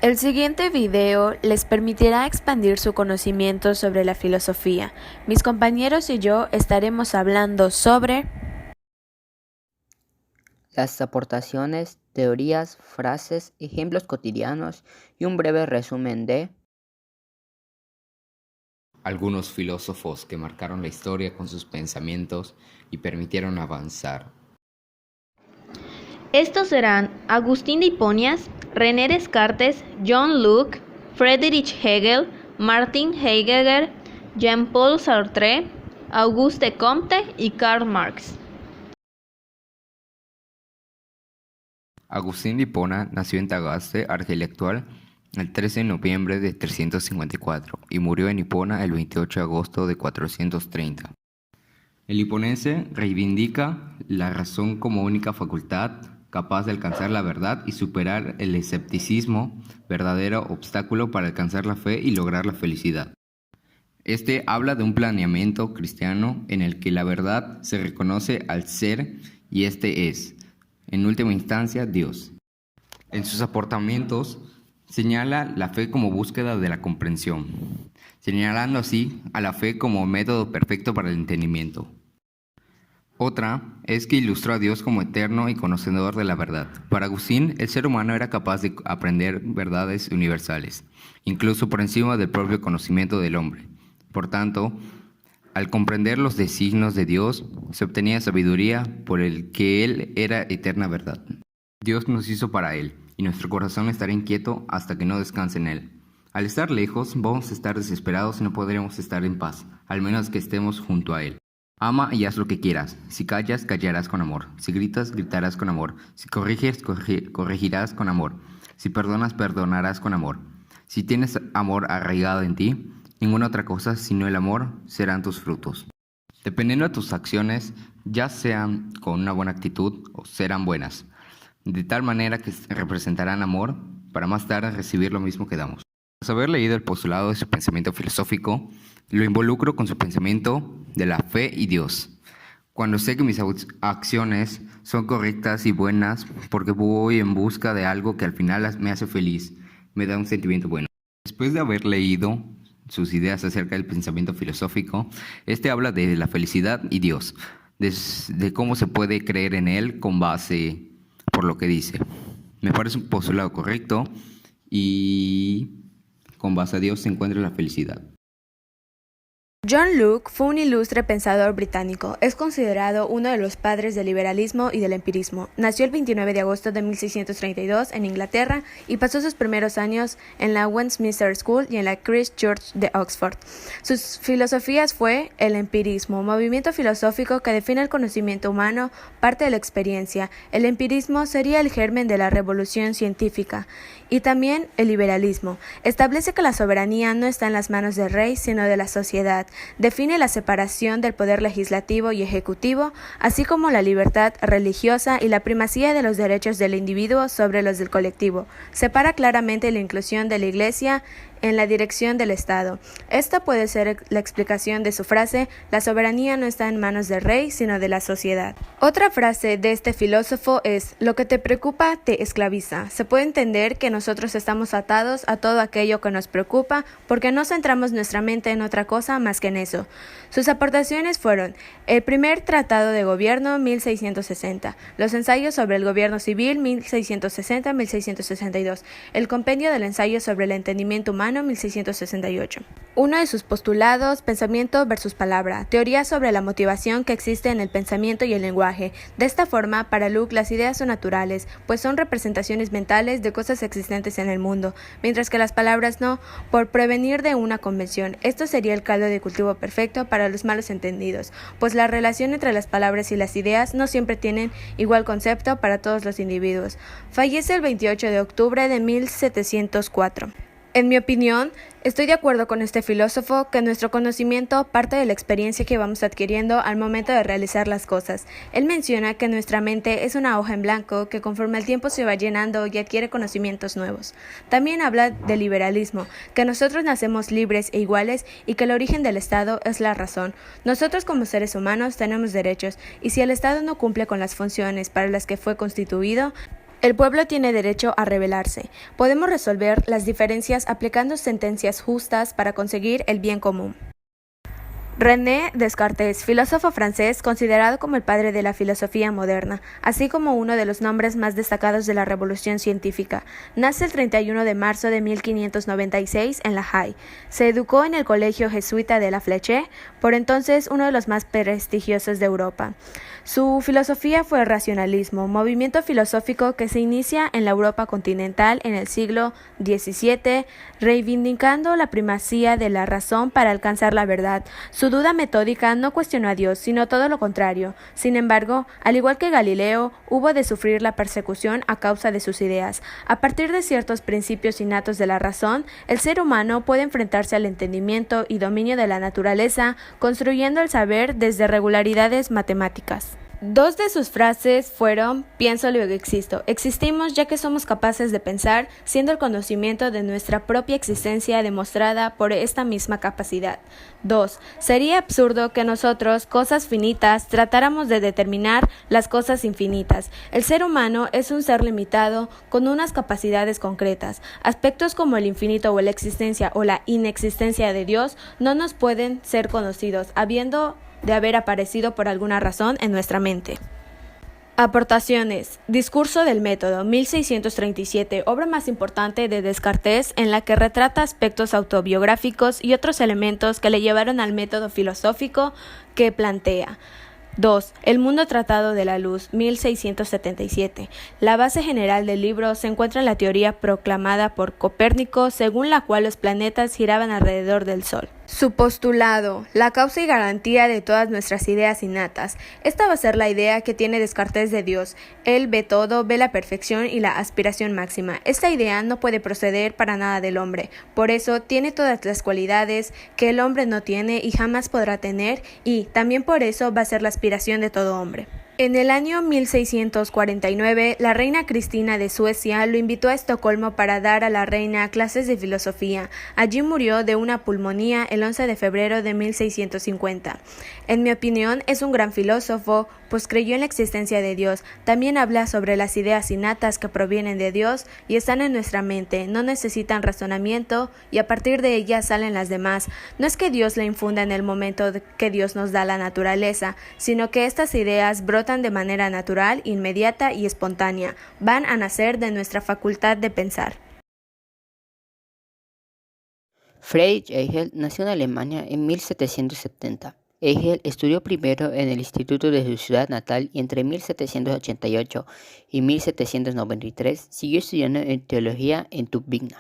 El siguiente video les permitirá expandir su conocimiento sobre la filosofía. Mis compañeros y yo estaremos hablando sobre las aportaciones, teorías, frases, ejemplos cotidianos y un breve resumen de algunos filósofos que marcaron la historia con sus pensamientos y permitieron avanzar. Estos serán Agustín de Hiponias, René Descartes, John Locke, Friedrich Hegel, Martin Heidegger, Jean-Paul Sartre, Auguste Comte y Karl Marx. Agustín de Hipona nació en Tagaste, Argelia actual, el 13 de noviembre de 354 y murió en Hipona el 28 de agosto de 430. El hiponense reivindica la razón como única facultad capaz de alcanzar la verdad y superar el escepticismo, verdadero obstáculo para alcanzar la fe y lograr la felicidad. Este habla de un planeamiento cristiano en el que la verdad se reconoce al ser y este es, en última instancia, Dios. En sus aportamientos señala la fe como búsqueda de la comprensión, señalando así a la fe como método perfecto para el entendimiento. Otra es que ilustró a Dios como eterno y conocedor de la verdad. Para Agustín, el ser humano era capaz de aprender verdades universales, incluso por encima del propio conocimiento del hombre. Por tanto, al comprender los designios de Dios, se obtenía sabiduría por el que Él era eterna verdad. Dios nos hizo para Él, y nuestro corazón estará inquieto hasta que no descanse en Él. Al estar lejos, vamos a estar desesperados y no podremos estar en paz, al menos que estemos junto a Él. Ama y haz lo que quieras. Si callas, callarás con amor. Si gritas, gritarás con amor. Si corriges, corregirás con amor. Si perdonas, perdonarás con amor. Si tienes amor arraigado en ti, ninguna otra cosa sino el amor serán tus frutos. Dependiendo de tus acciones, ya sean con una buena actitud o serán buenas, de tal manera que representarán amor para más tarde recibir lo mismo que damos. Tras haber leído el postulado de su pensamiento filosófico, lo involucro con su pensamiento de la fe y Dios. Cuando sé que mis acciones son correctas y buenas porque voy en busca de algo que al final me hace feliz, me da un sentimiento bueno. Después de haber leído sus ideas acerca del pensamiento filosófico, este habla de la felicidad y Dios, de cómo se puede creer en Él con base por lo que dice. Me parece un postulado correcto y con base a Dios se encuentra la felicidad. John Locke fue un ilustre pensador británico. Es considerado uno de los padres del liberalismo y del empirismo. Nació el 29 de agosto de 1632 en Inglaterra y pasó sus primeros años en la Westminster School y en la Christ Church de Oxford. Sus filosofías fue el empirismo, movimiento filosófico que define el conocimiento humano, parte de la experiencia. El empirismo sería el germen de la revolución científica. Y también el liberalismo. Establece que la soberanía no está en las manos del rey, sino de la sociedad. Define la separación del poder legislativo y ejecutivo, así como la libertad religiosa y la primacía de los derechos del individuo sobre los del colectivo. Separa claramente la inclusión de la Iglesia en la dirección del Estado. Esta puede ser la explicación de su frase: la soberanía no está en manos del rey, sino de la sociedad. Otra frase de este filósofo es: lo que te preocupa te esclaviza. Se puede entender que nosotros estamos atados a todo aquello que nos preocupa porque no centramos nuestra mente en otra cosa más que en eso. Sus aportaciones fueron el primer tratado de gobierno 1660, los ensayos sobre el gobierno civil 1660-1662, el compendio del ensayo sobre el entendimiento humano 1668. Uno de sus postulados, pensamiento versus palabra, teoría sobre la motivación que existe en el pensamiento y el lenguaje. De esta forma, para Locke, las ideas son naturales, pues son representaciones mentales de cosas existentes en el mundo, mientras que las palabras no, por prevenir de una convención. Esto sería el caldo de cultivo perfecto para los malos entendidos, pues la relación entre las palabras y las ideas no siempre tienen igual concepto para todos los individuos. Fallece el 28 de octubre de 1704. En mi opinión, estoy de acuerdo con este filósofo que nuestro conocimiento parte de la experiencia que vamos adquiriendo al momento de realizar las cosas. Él menciona que nuestra mente es una hoja en blanco que conforme el tiempo se va llenando y adquiere conocimientos nuevos. También habla del liberalismo, que nosotros nacemos libres e iguales y que el origen del Estado es la razón. Nosotros como seres humanos tenemos derechos y si el Estado no cumple con las funciones para las que fue constituido, El pueblo tiene derecho a rebelarse. Podemos resolver las diferencias aplicando sentencias justas para conseguir el bien común. René Descartes, filósofo francés considerado como el padre de la filosofía moderna, así como uno de los nombres más destacados de la revolución científica. Nace el 31 de marzo de 1596 en La Haye. Se educó en el colegio jesuita de La Fleche, por entonces uno de los más prestigiosos de Europa. Su filosofía fue el racionalismo, movimiento filosófico que se inicia en la Europa continental en el siglo XVII, reivindicando la primacía de la razón para alcanzar la verdad. Su duda metódica no cuestionó a Dios, sino todo lo contrario. Sin embargo, al igual que Galileo, hubo de sufrir la persecución a causa de sus ideas. A partir de ciertos principios innatos de la razón, el ser humano puede enfrentarse al entendimiento y dominio de la naturaleza, construyendo el saber desde regularidades matemáticas. Dos de sus frases fueron: pienso, luego existo. Existimos ya que somos capaces de pensar, siendo el conocimiento de nuestra propia existencia demostrada por esta misma capacidad. 2. Sería absurdo que nosotros, cosas finitas, tratáramos de determinar las cosas infinitas. El ser humano es un ser limitado con unas capacidades concretas. Aspectos como el infinito o la existencia o la inexistencia de Dios no nos pueden ser conocidos, habiendo de haber aparecido por alguna razón en nuestra mente. Aportaciones. Discurso del método, 1637, obra más importante de Descartes en la que retrata aspectos autobiográficos y otros elementos que le llevaron al método filosófico que plantea. 2. El mundo tratado de la luz, 1677. La base general del libro se encuentra en la teoría proclamada por Copérnico, según la cual los planetas giraban alrededor del Sol. Su postulado, la causa y garantía de todas nuestras ideas innatas. Esta va a ser la idea que tiene Descartes de Dios. Él ve todo, ve la perfección y la aspiración máxima. Esta idea no puede proceder para nada del hombre. Por eso tiene todas las cualidades que el hombre no tiene y jamás podrá tener, y también por eso va a ser la aspiración de todo hombre. En el año 1649, la reina Cristina de Suecia lo invitó a Estocolmo para dar a la reina clases de filosofía. Allí murió de una pulmonía el 11 de febrero de 1650. En mi opinión, es un gran filósofo, pues creyó en la existencia de Dios. También habla sobre las ideas innatas que provienen de Dios y están en nuestra mente, no necesitan razonamiento y a partir de ellas salen las demás. No es que Dios la infunda en el momento que Dios nos da la naturaleza, sino que estas ideas brotan de manera natural, inmediata y espontánea. Van a nacer de nuestra facultad de pensar. Friedrich Hegel nació en Alemania en 1770. Hegel estudió primero en el instituto de su ciudad natal y entre 1788 y 1793 siguió estudiando en teología en Tübingen.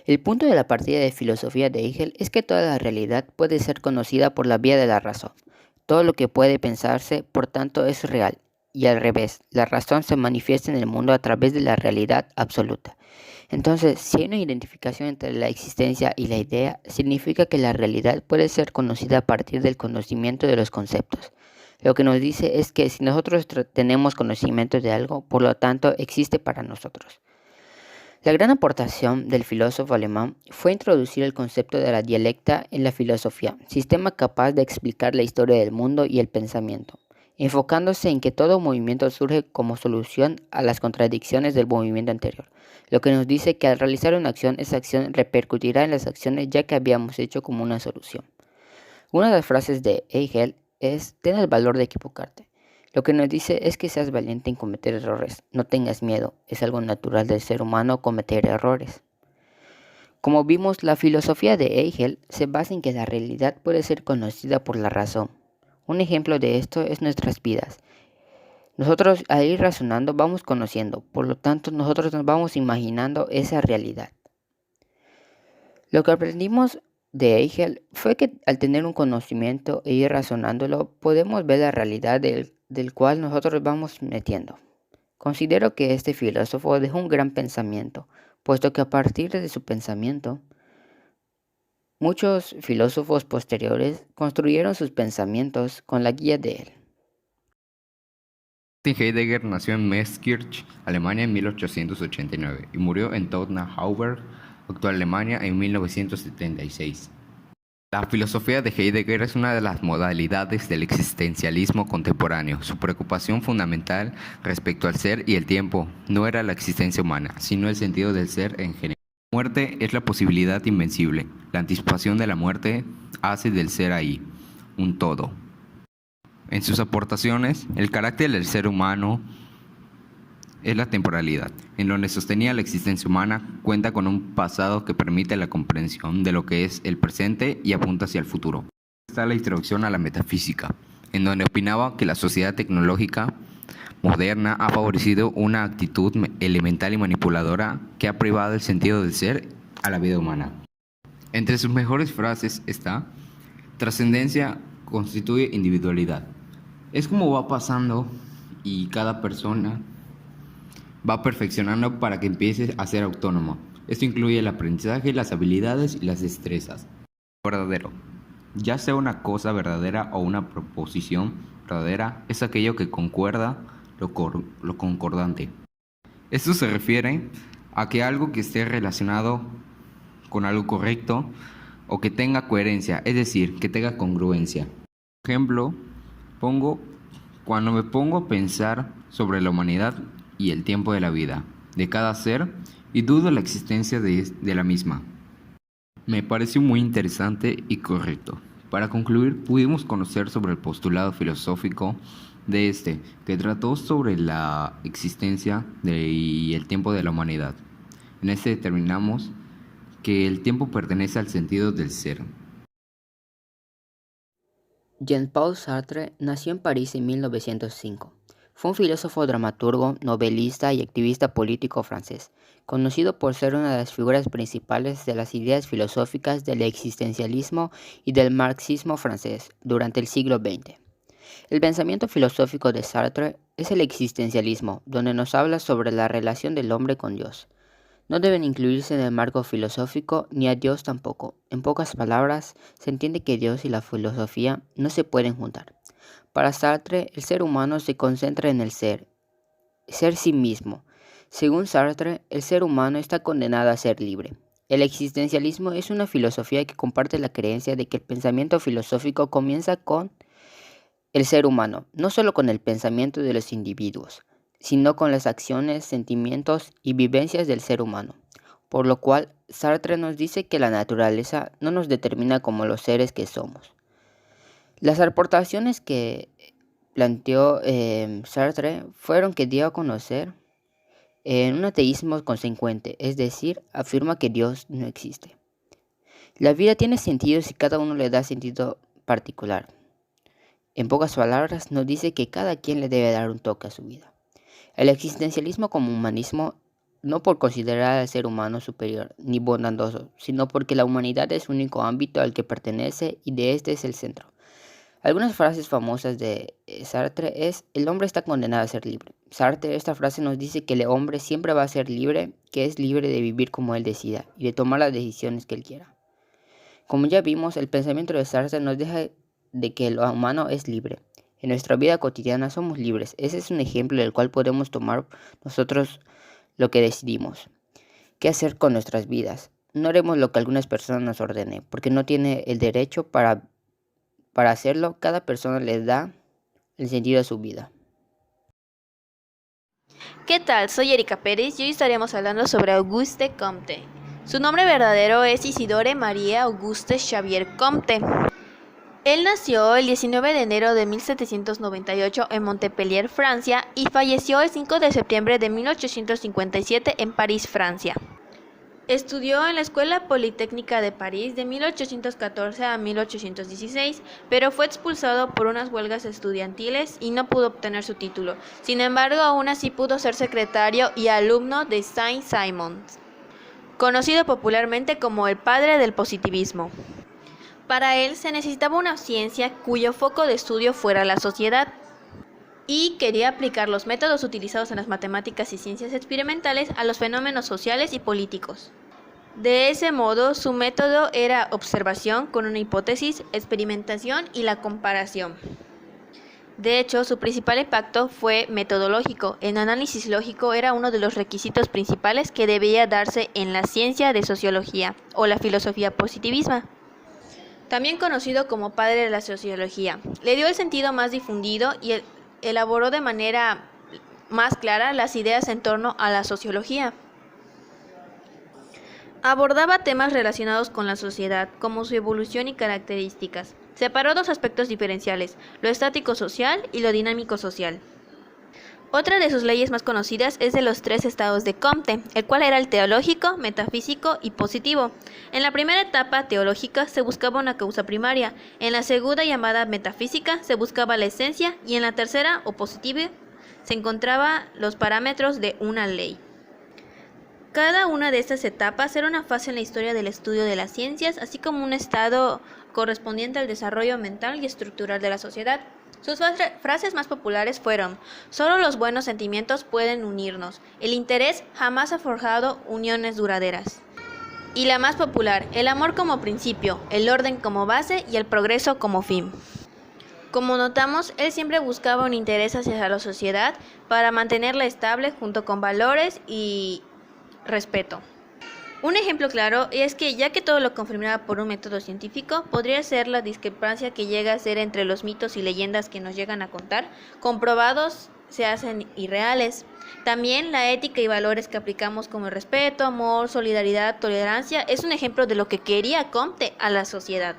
El punto de la partida de filosofía de Hegel es que toda la realidad puede ser conocida por la vía de la razón. Todo lo que puede pensarse, por tanto, es real, y al revés, la razón se manifiesta en el mundo a través de la realidad absoluta. Entonces, si hay una identificación entre la existencia y la idea, significa que la realidad puede ser conocida a partir del conocimiento de los conceptos. Lo que nos dice es que si nosotros tenemos conocimiento de algo, por lo tanto, existe para nosotros. La gran aportación del filósofo alemán fue introducir el concepto de la dialéctica en la filosofía, sistema capaz de explicar la historia del mundo y el pensamiento, enfocándose en que todo movimiento surge como solución a las contradicciones del movimiento anterior, lo que nos dice que al realizar una acción, esa acción repercutirá en las acciones ya que habíamos hecho como una solución. Una de las frases de Hegel es: ten el valor de equivocarte. Lo que nos dice es que seas valiente en cometer errores, no tengas miedo, es algo natural del ser humano cometer errores. Como vimos, la filosofía de Hegel se basa en que la realidad puede ser conocida por la razón. Un ejemplo de esto es nuestras vidas. Nosotros al ir razonando vamos conociendo, por lo tanto nosotros nos vamos imaginando esa realidad. Lo que aprendimos de Hegel fue que al tener un conocimiento e ir razonándolo podemos ver la realidad del cual nosotros vamos metiendo. Considero que este filósofo dejó un gran pensamiento, puesto que a partir de su pensamiento, muchos filósofos posteriores construyeron sus pensamientos con la guía de él. Martin Heidegger nació en Meßkirch, Alemania en 1889 y murió en Todtnau-Hauberg, actual Alemania, en 1976. La filosofía de Heidegger es una de las modalidades del existencialismo contemporáneo. Su preocupación fundamental respecto al ser y el tiempo no era la existencia humana, sino el sentido del ser en general. La muerte es la posibilidad invencible. La anticipación de la muerte hace del ser ahí un todo. En sus aportaciones, el carácter del ser humano es la temporalidad. En donde sostenía la existencia humana, cuenta con un pasado que permite la comprensión de lo que es el presente y apunta hacia el futuro. Está la introducción a la metafísica, en donde opinaba que la sociedad tecnológica moderna ha favorecido una actitud elemental y manipuladora que ha privado el sentido del ser a la vida humana. Entre sus mejores frases está: trascendencia constituye individualidad. Es como va pasando y cada persona va perfeccionando para que empiece a ser autónomo. Esto incluye el aprendizaje, las habilidades y las destrezas. Verdadero. Ya sea una cosa verdadera o una proposición verdadera, es aquello que concuerda lo concordante. Esto se refiere a que algo que esté relacionado con algo correcto o que tenga coherencia, es decir, que tenga congruencia. Por ejemplo, cuando me pongo a pensar sobre la humanidad y el tiempo de la vida de cada ser y dudo la existencia de la misma. Me pareció muy interesante y correcto. Para concluir, pudimos conocer sobre el postulado filosófico de que trató sobre la existencia y el tiempo de la humanidad. En determinamos que el tiempo pertenece al sentido del ser. Jean-Paul Sartre nació en París en 1905. Fue un filósofo, dramaturgo, novelista y activista político francés, conocido por ser una de las figuras principales de las ideas filosóficas del existencialismo y del marxismo francés durante el siglo XX. El pensamiento filosófico de Sartre es el existencialismo, donde nos habla sobre la relación del hombre con Dios. No deben incluirse en el marco filosófico ni a Dios tampoco. En pocas palabras, se entiende que Dios y la filosofía no se pueden juntar. Para Sartre, el ser humano se concentra en el ser sí mismo. Según Sartre, el ser humano está condenado a ser libre. El existencialismo es una filosofía que comparte la creencia de que el pensamiento filosófico comienza con el ser humano, no solo con el pensamiento de los individuos, sino con las acciones, sentimientos y vivencias del ser humano. Por lo cual, Sartre nos dice que la naturaleza no nos determina como los seres que somos. Las aportaciones que planteó Sartre fueron que dio a conocer un ateísmo consecuente, es decir, afirma que Dios no existe. La vida tiene sentido si cada uno le da sentido particular. En pocas palabras, nos dice que cada quien le debe dar un toque a su vida. El existencialismo como humanismo, no por considerar al ser humano superior ni bondadoso, sino porque la humanidad es el único ámbito al que pertenece y de este es el centro. Algunas frases famosas de Sartre es: el hombre está condenado a ser libre. Sartre, esta frase nos dice que el hombre siempre va a ser libre, que es libre de vivir como él decida y de tomar las decisiones que él quiera. Como ya vimos, el pensamiento de Sartre nos deja de que lo humano es libre. En nuestra vida cotidiana somos libres. Ese es un ejemplo del cual podemos tomar nosotros lo que decidimos. ¿Qué hacer con nuestras vidas? No haremos lo que algunas personas nos ordenen, porque no tiene el derecho para hacerlo. Cada persona le da el sentido a su vida. ¿Qué tal? Soy Erika Pérez y hoy estaremos hablando sobre Auguste Comte. Su nombre verdadero es Isidore María Auguste Xavier Comte. Él nació el 19 de enero de 1798 en Montpellier, Francia, y falleció el 5 de septiembre de 1857 en París, Francia. Estudió en la Escuela Politécnica de París de 1814 a 1816, pero fue expulsado por unas huelgas estudiantiles y no pudo obtener su título. Sin embargo, aún así pudo ser secretario y alumno de Saint-Simon, conocido popularmente como el padre del positivismo. Para él se necesitaba una ciencia cuyo foco de estudio fuera la sociedad, y quería aplicar los métodos utilizados en las matemáticas y ciencias experimentales a los fenómenos sociales y políticos. De ese modo, su método era observación con una hipótesis, experimentación y la comparación. De hecho, su principal impacto fue metodológico. El análisis lógico era uno de los requisitos principales que debía darse en la ciencia de sociología o la filosofía positivista. también conocido como padre de la sociología. Le dio el sentido más difundido y elaboró de manera más clara las ideas en torno a la sociología. Abordaba temas relacionados con la sociedad, como su evolución y características. Separó dos aspectos diferenciales, lo estático social y lo dinámico social. Otra de sus leyes más conocidas es de los 3 estados de Comte, el cual era el teológico, metafísico y positivo. En la primera etapa teológica se buscaba una causa primaria, en la segunda llamada metafísica se buscaba la esencia y en la tercera o positiva se encontraban los parámetros de una ley. Cada una de estas etapas era una fase en la historia del estudio de las ciencias, así como un estado correspondiente al desarrollo mental y estructural de la sociedad. Sus frases más populares fueron: solo los buenos sentimientos pueden unirnos, el interés jamás ha forjado uniones duraderas. Y la más popular: el amor como principio, el orden como base y el progreso como fin. Como notamos, él siempre buscaba un interés hacia la sociedad para mantenerla estable junto con valores y respeto. Un ejemplo claro es que, ya que todo lo confirmaba por un método científico, podría ser la discrepancia que llega a ser entre los mitos y leyendas que nos llegan a contar, comprobados se hacen irreales. También la ética y valores que aplicamos como el respeto, amor, solidaridad, tolerancia, es un ejemplo de lo que quería Comte a la sociedad.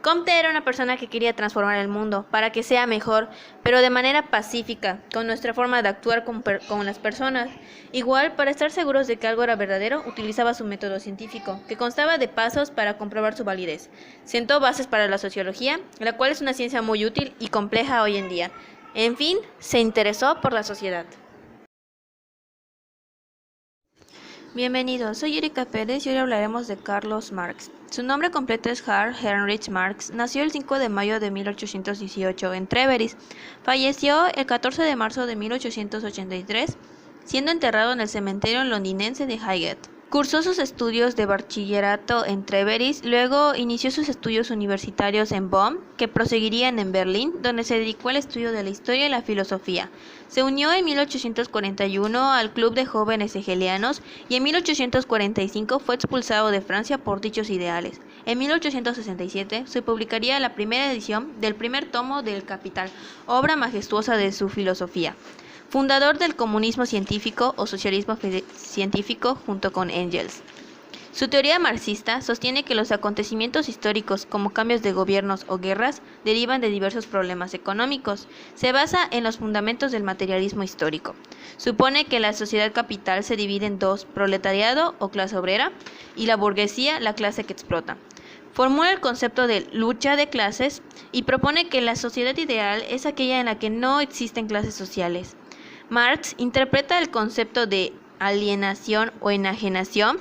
Comte era una persona que quería transformar el mundo para que sea mejor, pero de manera pacífica, con nuestra forma de actuar con las personas. Igual, para estar seguros de que algo era verdadero, utilizaba su método científico, que constaba de pasos para comprobar su validez. Sentó bases para la sociología, la cual es una ciencia muy útil y compleja hoy en día. En fin, se interesó por la sociedad. Bienvenidos, soy Erika Pérez y hoy hablaremos de Carlos Marx. Su nombre completo es Karl Heinrich Marx. Nació el 5 de mayo de 1818 en Treveris. Falleció el 14 de marzo de 1883, siendo enterrado en el cementerio londinense de Highgate. Cursó sus estudios de bachillerato en Treveris, luego inició sus estudios universitarios en Bonn, que proseguirían en Berlín, donde se dedicó al estudio de la historia y la filosofía. Se unió en 1841 al Club de Jóvenes Hegelianos y en 1845 fue expulsado de Francia por dichos ideales. En 1867 se publicaría la primera edición del primer tomo del Capital, obra majestuosa de su filosofía. Fundador del comunismo científico o socialismo científico junto con Engels. Su teoría marxista sostiene que los acontecimientos históricos, como cambios de gobiernos o guerras, derivan de diversos problemas económicos. Se basa en los fundamentos del materialismo histórico. Supone que la sociedad capital se divide en dos: proletariado o clase obrera y la burguesía, la clase que explota. Formula el concepto de lucha de clases y propone que la sociedad ideal es aquella en la que no existen clases sociales. Marx interpreta el concepto de alienación o enajenación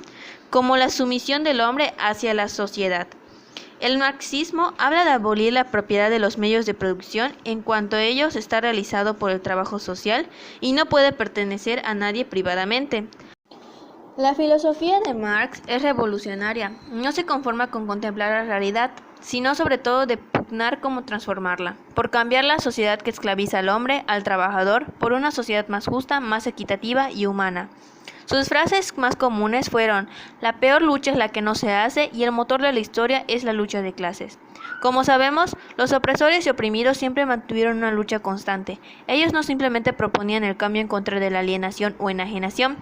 como la sumisión del hombre hacia la sociedad. El marxismo habla de abolir la propiedad de los medios de producción en cuanto ellos está realizado por el trabajo social y no puede pertenecer a nadie privadamente. La filosofía de Marx es revolucionaria, no se conforma con contemplar la realidad, sino sobre todo de pugnar cómo transformarla, por cambiar la sociedad que esclaviza al hombre, al trabajador, por una sociedad más justa, más equitativa y humana. Sus frases más comunes fueron: la peor lucha es la que no se hace y el motor de la historia es la lucha de clases. Como sabemos, los opresores y oprimidos siempre mantuvieron una lucha constante. Ellos no simplemente proponían el cambio en contra de la alienación o enajenación,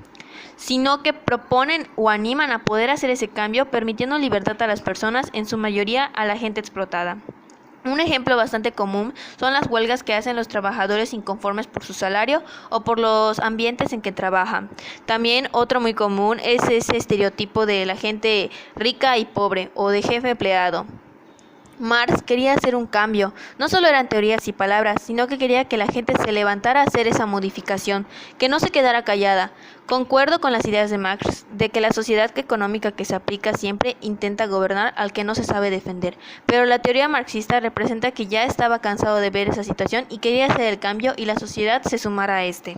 sino que proponen o animan a poder hacer ese cambio, permitiendo libertad a las personas, en su mayoría a la gente explotada. Un ejemplo bastante común son las huelgas que hacen los trabajadores inconformes por su salario o por los ambientes en que trabajan. También otro muy común es ese estereotipo de la gente rica y pobre o de jefe empleado. Marx quería hacer un cambio, no solo eran teorías y palabras, sino que quería que la gente se levantara a hacer esa modificación, que no se quedara callada. Concuerdo con las ideas de Marx, de que la sociedad económica que se aplica siempre intenta gobernar al que no se sabe defender, pero la teoría marxista representa que ya estaba cansado de ver esa situación y quería hacer el cambio y la sociedad se sumara a este.